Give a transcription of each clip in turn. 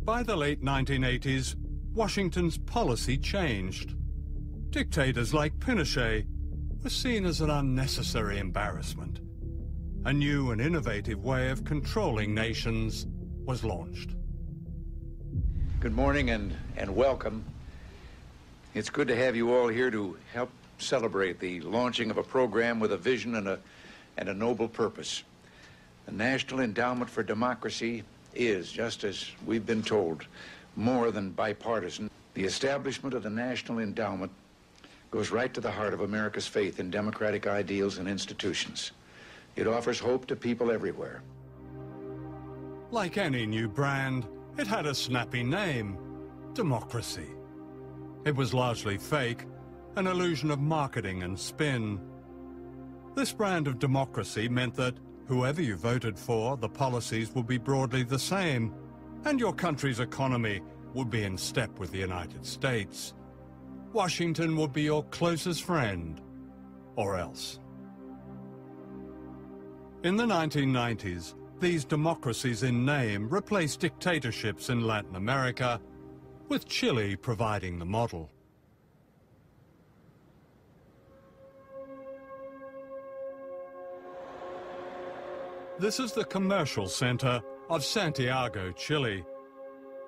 By the late 1980s, Washington's policy changed. Dictators like Pinochet were seen as an unnecessary embarrassment. A new and innovative way of controlling nations was launched. Good morning and welcome. It's good to have you all here to help celebrate the launching of a program with a vision and a noble purpose. The National Endowment for Democracy is, just as we've been told, more than bipartisan. The establishment of the National Endowment goes right to the heart of America's faith in democratic ideals and institutions. It offers hope to people everywhere. Like any new brand, it had a snappy name: democracy. It was largely fake, an illusion of marketing and spin. This brand of democracy meant that whoever you voted for, the policies would be broadly the same, and your country's economy would be in step with the United States. Washington would be your closest friend, or else. In the 1990s, these democracies in name replaced dictatorships in Latin America, with Chile providing the model. This is the commercial center of Santiago, Chile.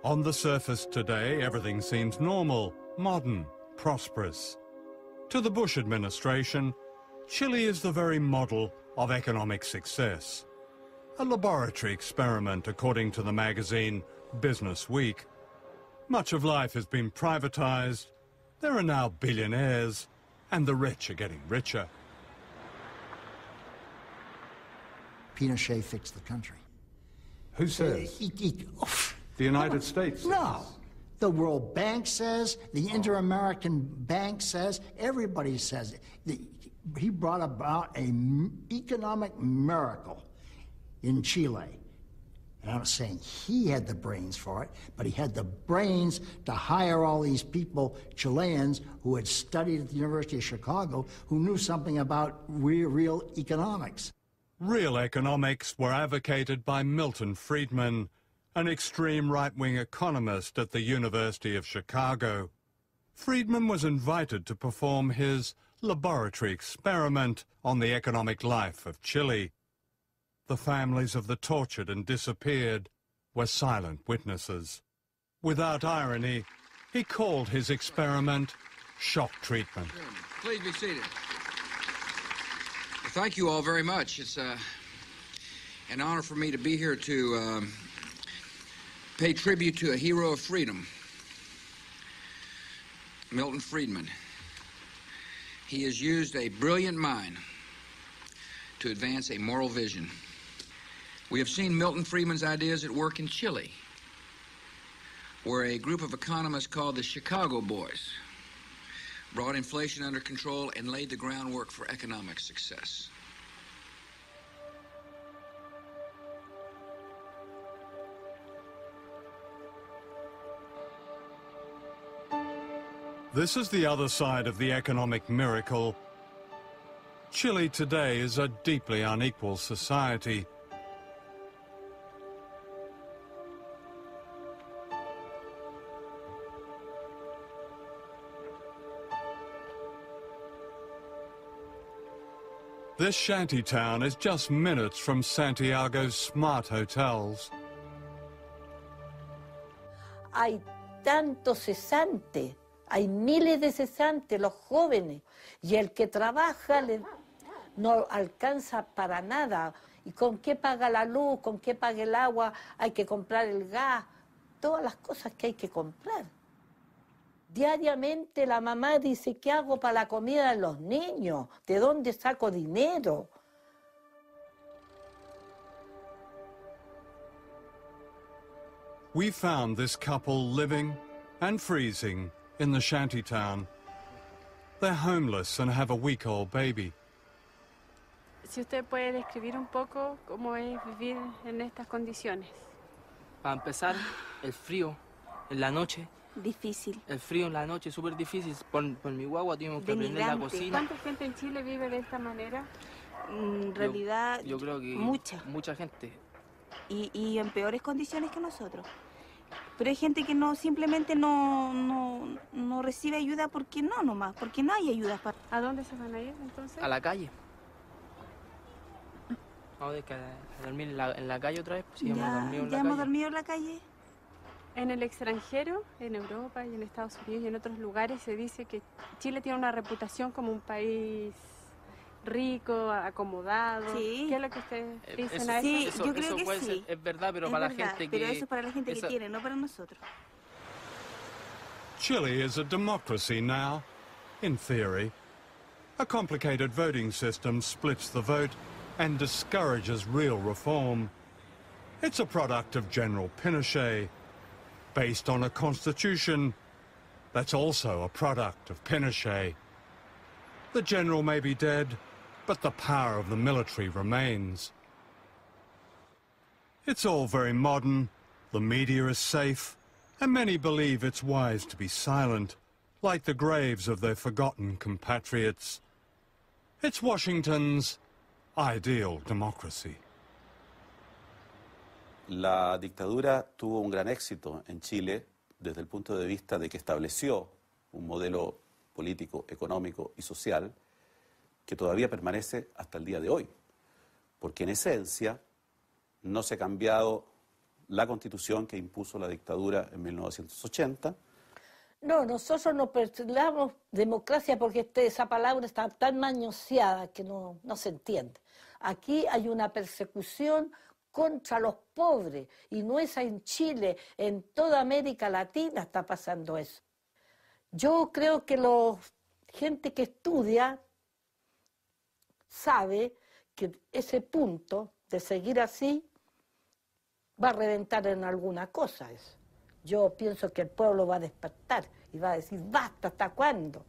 On the surface today, everything seems normal, modern, prosperous. To the Bush administration, Chile is the very model of economic success. A laboratory experiment, according to the magazine Business Week. Much of life has been privatized. There are now billionaires, and the rich are getting richer. Pinochet fixed the country. Who says? The United States? No. The World Bank says, the Inter-American Bank says, everybody says it. He brought about an economic miracle in Chile. And I'm saying he had the brains for it, but he had the brains to hire all these people, Chileans, who had studied at the University of Chicago, who knew something about real economics. Real economics were advocated by Milton Friedman, an extreme right-wing economist at the University of Chicago. Friedman was invited to perform his laboratory experiment on the economic life of Chile. The families of the tortured and disappeared were silent witnesses. Without irony, he called his experiment shock treatment. Please be seated. Well, thank you all very much. It's an honor for me to be here to pay tribute to a hero of freedom, Milton Friedman. He has used a brilliant mind to advance a moral vision. We have seen Milton Friedman's ideas at work in Chile, where a group of economists called the Chicago Boys brought inflation under control and laid the groundwork for economic success. This is the other side of the economic miracle. Chile today is a deeply unequal society. This shanty town is just minutes from Santiago's smart hotels. Hay tantos cesantes, hay miles de cesantes, los jóvenes, y el que trabaja no alcanza para nada. ¿Y con qué paga la luz? ¿Con qué paga el agua? Hay que comprar el gas, todas las cosas que hay que comprar. Diariamente la mamá dice, ¿qué hago para la comida de los niños? ¿De dónde saco dinero? We found this couple living and freezing in the shantytown. They're homeless and have a week-old baby. Si usted puede describir un poco cómo es vivir en estas condiciones. Para empezar, el frío en la noche. Difícil. El frío en la noche es súper difícil. Por mi guagua tuvimos que prender la cocina. ¿Cuánta gente en Chile vive de esta manera? En realidad, yo creo que mucha. Mucha gente. Y en peores condiciones que nosotros. Pero hay gente que no, simplemente no recibe ayuda porque no nomás, porque no hay ayuda. ¿A dónde se van a ir entonces? A la calle. Vamos a dormir en la calle otra vez. Pues, sí, ¿Ya hemos dormido en la calle? En el extranjero, en Europa y en Estados Unidos y en otros lugares, se dice que Chile tiene una reputación como un país rico, acomodado. Sí. ¿Qué es lo que ustedes dicen a eso? Sí, yo creo eso que puede sí. ser, es verdad, pero Es para verdad, la gente pero que... eso es para la gente que tiene, no para nosotros. Chile is a democracy now, in theory. A complicated voting system splits the vote and discourages real reform. It's a product of General Pinchet, based on a constitution that's also a product of Pinchet. The general may be dead, but the power of the military remains. It's all very modern, the media is safe, and many believe it's wise to be silent, like the graves of their forgotten compatriots. It's Washington's ideal democracy. La dictadura tuvo un gran éxito en Chile desde el punto de vista de que estableció un modelo político, económico y social que todavía permanece hasta el día de hoy, porque en esencia no se ha cambiado la Constitución que impuso la dictadura en 1980. No, nosotros no postulamos democracia porque esa palabra está tan manoseada que no se entiende. Aquí hay una persecución contra los pobres, y no es en Chile, en toda América Latina está pasando eso. Yo creo que la gente que estudia sabe que ese punto de seguir así va a reventar en alguna cosa eso. Yo pienso que el pueblo va a despertar y va a decir, basta, ¿hasta cuándo?